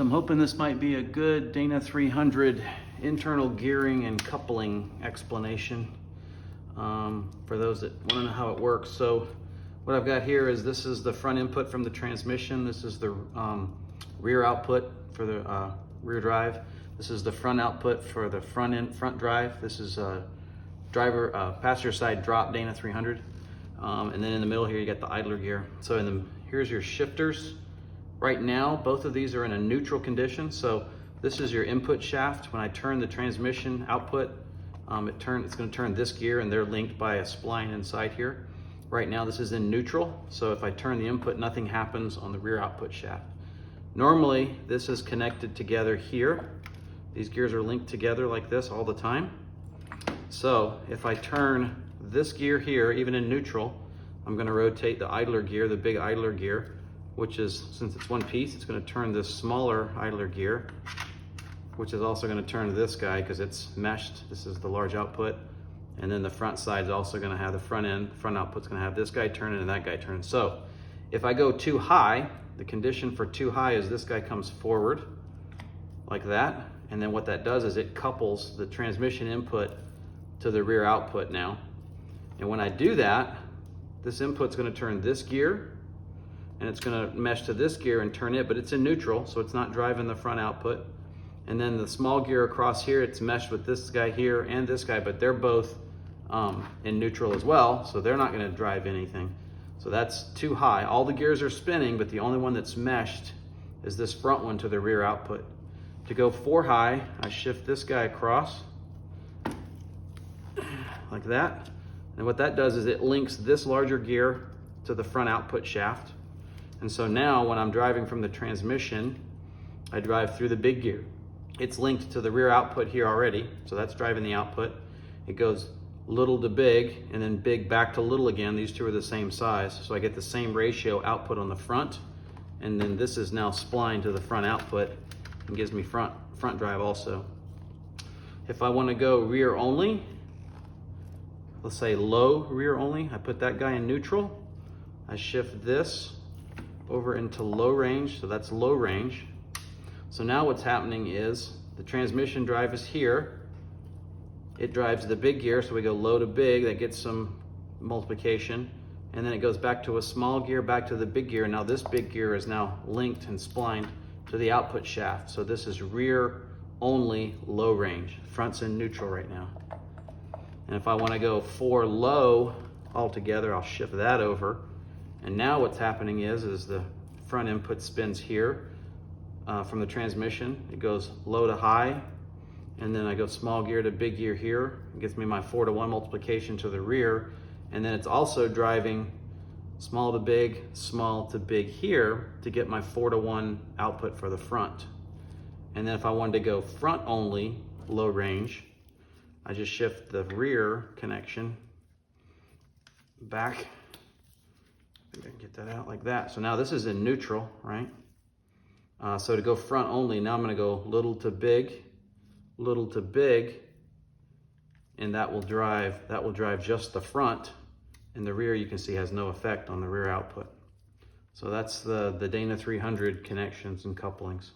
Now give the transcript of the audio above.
I'm hoping this might be a good D300 internal gearing and coupling explanation for those that want to know how it works. So what I've got here is this is the front input from the transmission. This is the rear output for the rear drive. This is the front output for the front drive. This is passenger side drop D300. And then in the middle here you got the idler gear. So here's your shifters. Right now, both of these are in a neutral condition. So this is your input shaft. When I turn the transmission output, it's going to turn this gear, and they're linked by a spline inside here. Right now, this is in neutral. So if I turn the input, nothing happens on the rear output shaft. Normally, this is connected together here. These gears are linked together like this all the time. So if I turn this gear here, even in neutral, I'm going to rotate the idler gear, the big idler gear, which is, since it's one piece, it's going to turn this smaller idler gear, which is also going to turn this guy because it's meshed. This is the large output. And then the front side is also going to have the front output's going to have this guy turning and that guy turning. So if I go too high, the condition for too high is this guy comes forward like that. And then what that does is it couples the transmission input to the rear output now. And when I do that, this input's going to turn this gear, and it's going to mesh to this gear and turn it, but it's in neutral, so it's not driving the front output. And then the small gear across here, it's meshed with this guy here and this guy, but they're both in neutral as well, so they're not going to drive anything. So that's too high. All the gears are spinning, but the only one that's meshed is this front one to the rear output. To go 4 high, I shift this guy across like that. And what that does is it links this larger gear to the front output shaft. And so now when I'm driving from the transmission, I drive through the big gear. It's linked to the rear output here already, so that's driving the output. It goes little to big, and then big back to little again. These two are the same size, so I get the same ratio output on the front, and then this is now splined to the front output and gives me front drive also. If I want to go rear only, let's say low rear only, I put that guy in neutral. I shift this over into low range, so that's low range. So now what's happening is the transmission drive is here. It drives the big gear, so we go low to big, that gets some multiplication, and then it goes back to a small gear, back to the big gear. Now this big gear is now linked and splined to the output shaft. So this is rear only low range. Front's in neutral right now. And if I want to go 4 low altogether, I'll shift that over. And now what's happening is the front input spins here from the transmission. It goes low to high, and then I go small gear to big gear here. It gives me my 4-to-1 multiplication to the rear. And then it's also driving small to big here to get my 4-to-1 output for the front. And then if I wanted to go front only, low range, I just shift the rear connection back. I think I can get that out like that. So now this is in neutral, right? So to go front only, now I'm going to go little to big, and that will drive just the front, and the rear you can see has no effect on the rear output. So that's the D300 connections and couplings.